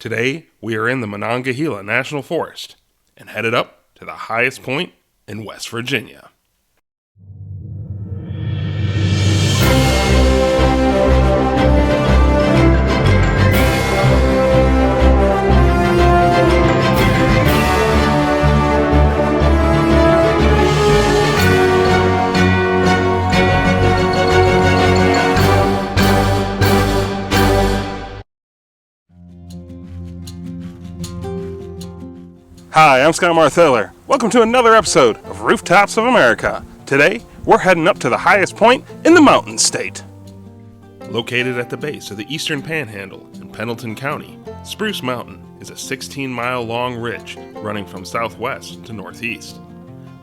Today, we are in the Monongahela National Forest and headed up to the highest point in West Virginia. Hi, I'm Scott Martheller. Welcome to another episode of Rooftops of America. Today, we're heading up to the highest point in the Mountain State. Located at the base of the Eastern Panhandle in Pendleton County, Spruce Mountain is a 16-mile-long ridge running from southwest to northeast.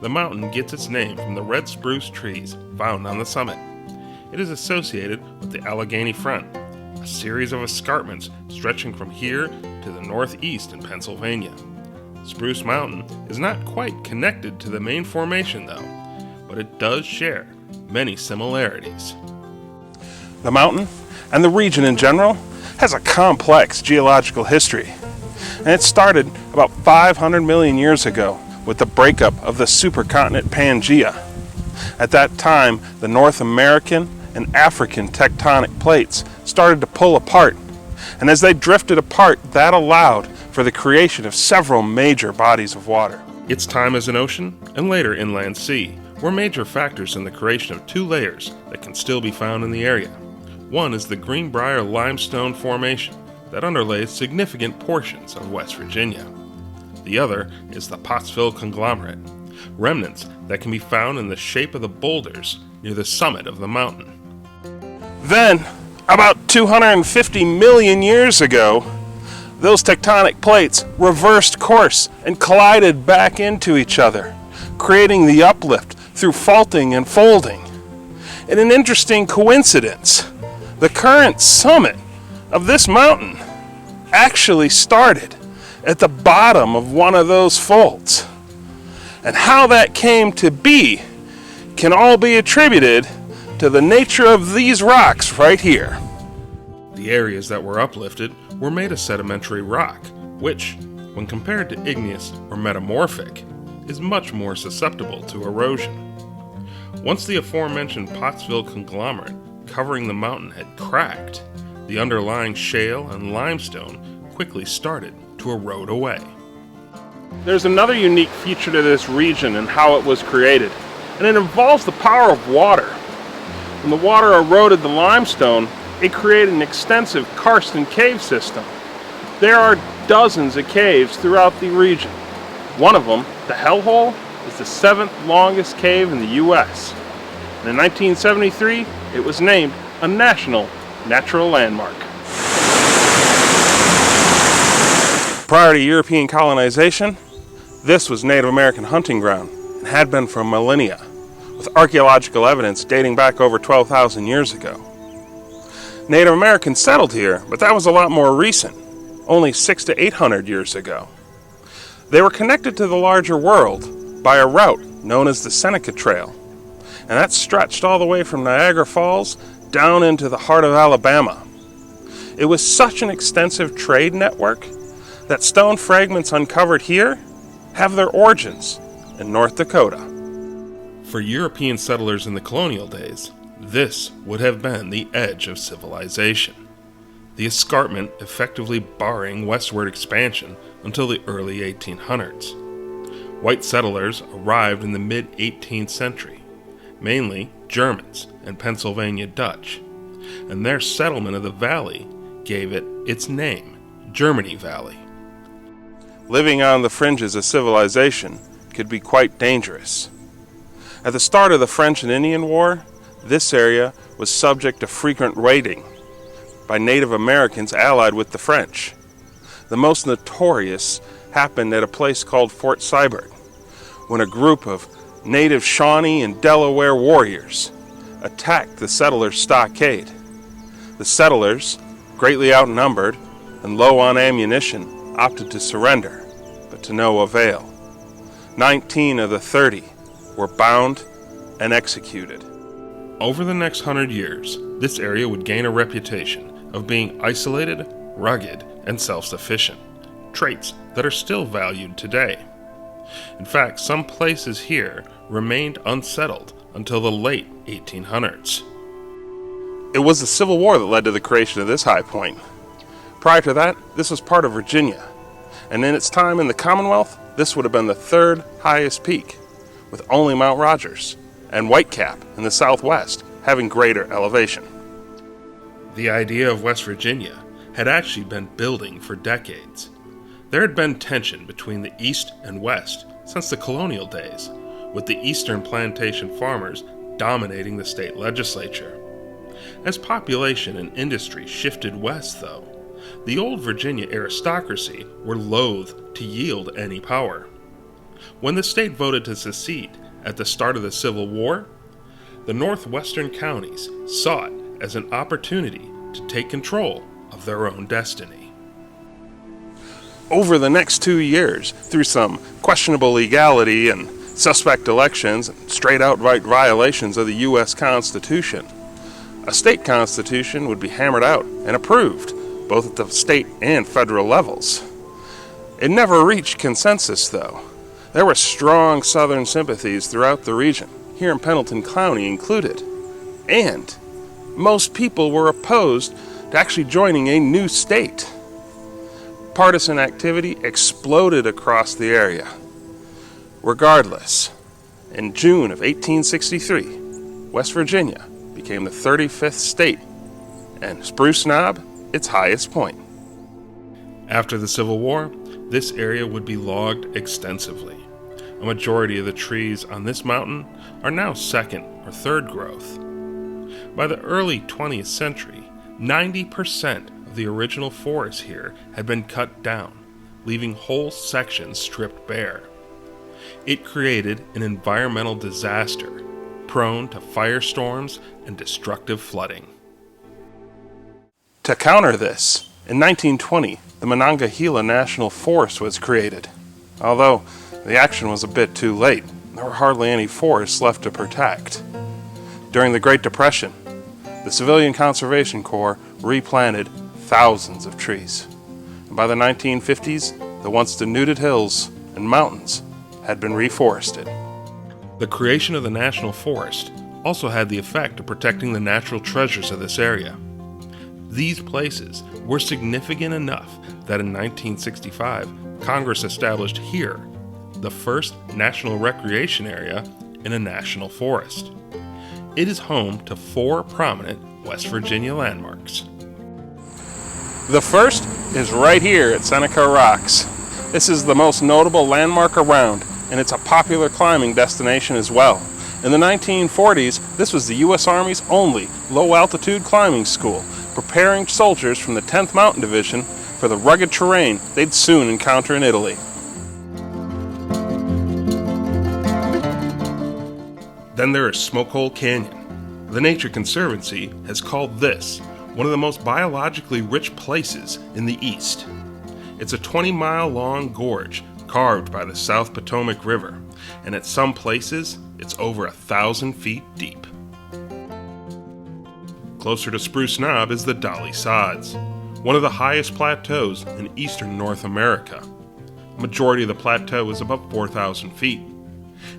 The mountain gets its name from the red spruce trees found on the summit. It is associated with the Allegheny front, a series of escarpments stretching from here to the northeast in Pennsylvania. Spruce Mountain is not quite connected to the main formation though, but it does share many similarities. The mountain, and the region in general, has a complex geological history, and it started about 500 million years ago with the breakup of the supercontinent Pangaea. At that time, the North American and African tectonic plates started to pull apart, and as they drifted apart, that allowed for the creation of several major bodies of water. Its time as an ocean, and later inland sea, were major factors in the creation of two layers that can still be found in the area. One is the Greenbrier Limestone Formation that underlays significant portions of West Virginia. The other is the Pottsville Conglomerate, remnants that can be found in the shape of the boulders near the summit of the mountain. Then, about 250 million years ago, those tectonic plates reversed course and collided back into each other, creating the uplift through faulting and folding. In an interesting coincidence, the current summit of this mountain actually started at the bottom of one of those folds. And how that came to be can all be attributed to the nature of these rocks right here. The areas that were uplifted were made of sedimentary rock, which, when compared to igneous or metamorphic, is much more susceptible to erosion. Once the aforementioned Pottsville conglomerate covering the mountain had cracked, the underlying shale and limestone quickly started to erode away. There's another unique feature to this region and how it was created, and it involves the power of water. When the water eroded the limestone, it created an extensive karst and cave system. There are dozens of caves throughout the region. One of them, the Hellhole, is the 7th longest cave in the U.S. And in 1973, it was named a National Natural Landmark. Prior to European colonization, this was Native American hunting ground and had been for millennia, with archaeological evidence dating back over 12,000 years ago. Native Americans settled here, but that was a lot more recent, only 600 to 800 years ago. They were connected to the larger world by a route known as the Seneca Trail, and that stretched all the way from Niagara Falls down into the heart of Alabama. It was such an extensive trade network that stone fragments uncovered here have their origins in North Dakota. For European settlers in the colonial days, this would have been the edge of civilization, the escarpment effectively barring westward expansion until the early 1800s. White settlers arrived in the mid-18th century, mainly Germans and Pennsylvania Dutch, and their settlement of the valley gave it its name, Germany Valley. Living on the fringes of civilization could be quite dangerous. At the start of the French and Indian War, this area was subject to frequent raiding by Native Americans allied with the French. The most notorious happened at a place called Fort Sybert, when a group of native Shawnee and Delaware warriors attacked the settlers' stockade. The settlers, greatly outnumbered and low on ammunition, opted to surrender, but to no avail. 19 of the 30 were bound and executed. Over the next 100 years, this area would gain a reputation of being isolated rugged, and self-sufficient, traits that are still valued today. In fact, some places here remained unsettled until the late 1800s. It was the Civil War that led to the creation of this high point. Prior to that, this was part of Virginia, and in its time in the Commonwealth, this would have been the third highest peak, with only Mount Rogers and Whitecap in the southwest having greater elevation. The idea of West Virginia had actually been building for decades. There had been tension between the East and West since the colonial days, with the eastern plantation farmers dominating the state legislature. As population and industry shifted west, though, the old Virginia aristocracy were loath to yield any power. When the state voted to secede at the start of the Civil War, the northwestern counties saw it as an opportunity to take control of their own destiny. Over the next 2 years, through some questionable legality and suspect elections and straight outright violations of the U.S. Constitution, a state constitution would be hammered out and approved, both at the state and federal levels. It never reached consensus, though. There were strong Southern sympathies throughout the region, here in Pendleton County included, and most people were opposed to actually joining a new state. Partisan activity exploded across the area. Regardless, in June of 1863, West Virginia became the 35th state, and Spruce Knob its highest point. After the Civil War, this area would be logged extensively. A majority of the trees on this mountain are now second or third growth. By the early 20th century, 90% of the original forest here had been cut down, leaving whole sections stripped bare. It created an environmental disaster, prone to firestorms and destructive flooding. To counter this, in 1920, the Monongahela National Forest was created. Although the action was a bit too late, there were hardly any forests left to protect. During the Great Depression, the Civilian Conservation Corps replanted thousands of trees. And by the 1950s, the once denuded hills and mountains had been reforested. The creation of the National Forest also had the effect of protecting the natural treasures of this area. These places were significant enough that in 1965, Congress established here the first national recreation area in a national forest. It is home to 4 prominent West Virginia landmarks. The first is right here at Seneca Rocks. This is the most notable landmark around, and it's a popular climbing destination as well. In the 1940s, this was the U.S. Army's only low-altitude climbing school, preparing soldiers from the 10th Mountain Division for the rugged terrain they'd soon encounter in Italy. Then there is Smokehole Canyon. The Nature Conservancy has called this one of the most biologically rich places in the East. It's a 20-mile-long gorge carved by the South Potomac River, and at some places, it's over 1,000 feet deep. Closer to Spruce Knob is the Dolly Sods, one of the highest plateaus in eastern North America. A majority of the plateau is above 4,000 feet,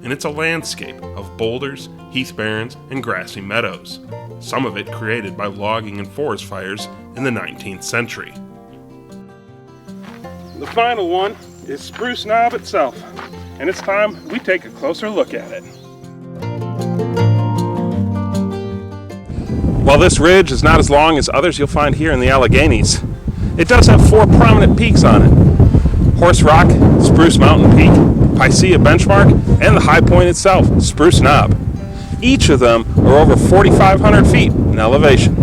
and it's a landscape of boulders, heath barrens, and grassy meadows, some of it created by logging and forest fires in the 19th century. The final one is Spruce Knob itself, and it's time we take a closer look at it. While this ridge is not as long as others you'll find here in the Alleghenies, it does have 4 prominent peaks on it: Horse Rock, Spruce Mountain Peak, Picea Benchmark, and the high point itself, Spruce Knob. Each of them are over 4,500 feet in elevation.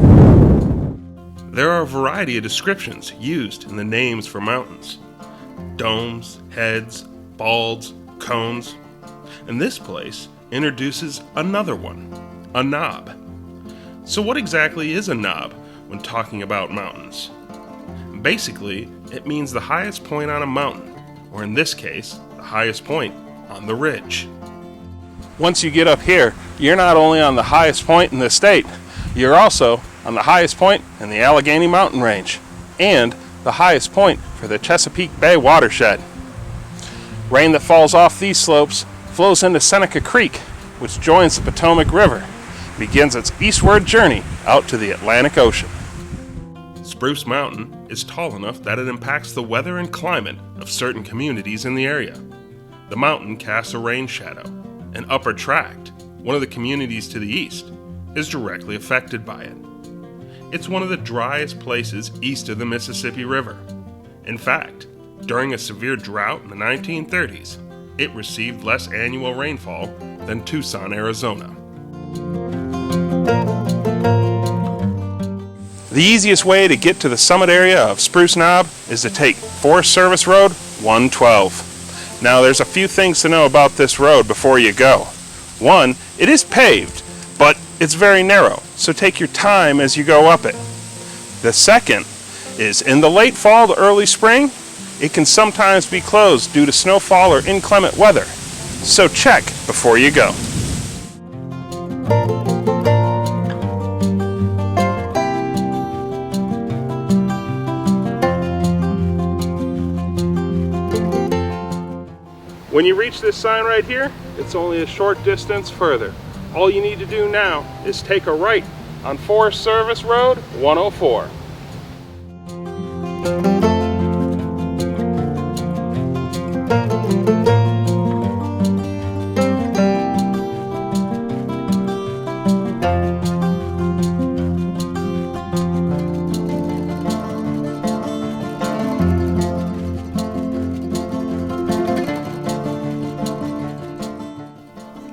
There are a variety of descriptions used in the names for mountains: domes, heads, balds, cones. And this place introduces another one, a knob. So what exactly is a knob when talking about mountains? Basically, it means the highest point on a mountain, or in this case, the highest point on the ridge. Once you get up here, you're not only on the highest point in the state, you're also on the highest point in the Allegheny mountain range. and the highest point for the Chesapeake Bay watershed. Rain that falls off these slopes flows into Seneca Creek, which joins the Potomac River, and begins its eastward journey out to the Atlantic Ocean. Spruce Mountain is tall enough that it impacts the weather and climate of certain communities in the area. The mountain casts a rain shadow, and Upper Tract, one of the communities to the east, is directly affected by it. It's one of the driest places east of the Mississippi River. In fact, during a severe drought in the 1930s, it received less annual rainfall than Tucson, Arizona. The easiest way to get to the summit area of Spruce Knob is to take Forest Service Road 112. Now, there's a few things to know about this road before you go. One, it is paved, but it's very narrow, so take your time as you go up it. The second is in the late fall to early spring, it can sometimes be closed due to snowfall or inclement weather, so check before you go. When you reach this sign right here, it's only a short distance further. All you need to do now is take a right on Forest Service Road 104.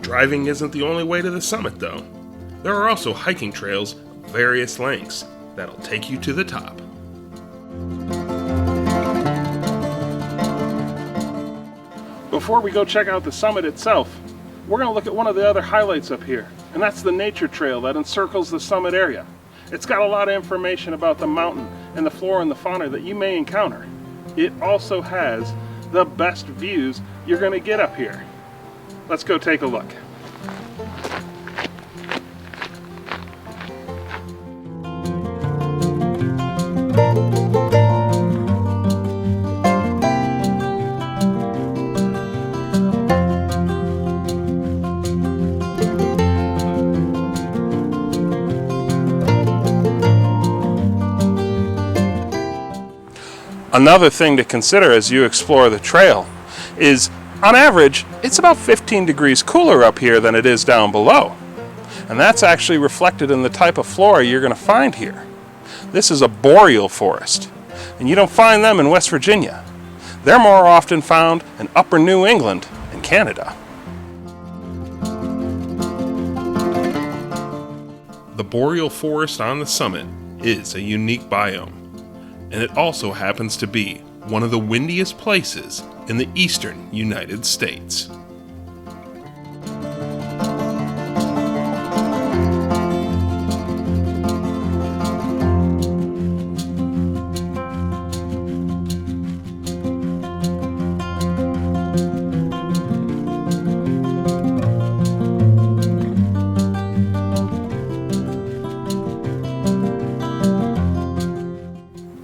Driving isn't the only way to the summit, though. There are also hiking trails of various lengths that'll take you to the top. Before we go check out the summit itself, we're going to look at one of the other highlights up here, and that's the nature trail that encircles the summit area. It's got a lot of information about the mountain and the flora and the fauna that you may encounter. It also has the best views you're going to get up here. Let's go take a look. Another thing to consider as you explore the trail is, on average, it's about 15 degrees cooler up here than it is down below. And that's actually reflected in the type of flora you're going to find here. This is a boreal forest, and you don't find them in West Virginia. They're more often found in upper New England and Canada. The boreal forest on the summit is a unique biome, and it also happens to be one of the windiest places in the eastern United States.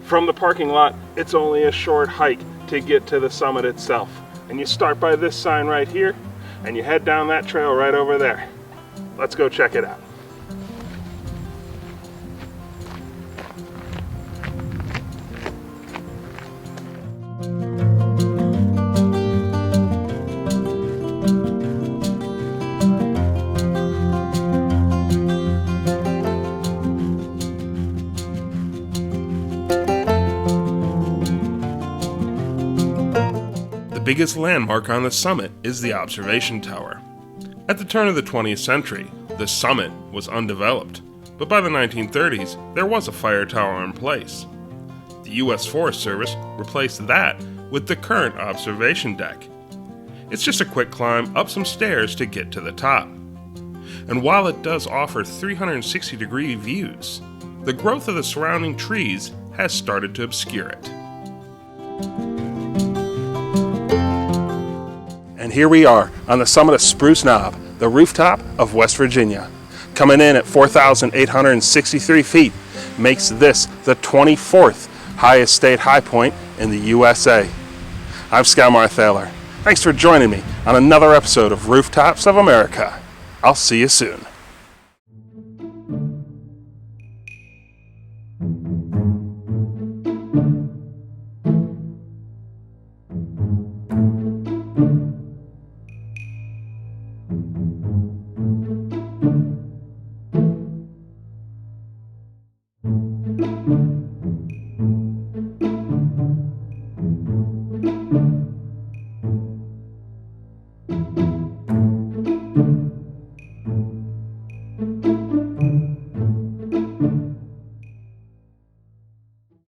From the parking lot, it's only a short hike to get to the summit itself. And you start by this sign right here, and you head down that trail right over there. Let's go check it out. The biggest landmark on the summit is the observation tower. At the turn of the 20th century, the summit was undeveloped, but by the 1930s, there was a fire tower in place. The U.S. Forest Service replaced that with the current observation deck. It's just a quick climb up some stairs to get to the top. And while it does offer 360-degree views, the growth of the surrounding trees has started to obscure it. And here we are on the summit of Spruce Knob, the rooftop of West Virginia. Coming in at 4,863 feet makes this the 24th highest state high point in the USA. I'm Scout Thaler. Thanks for joining me on another episode of Rooftops of America. I'll see you soon.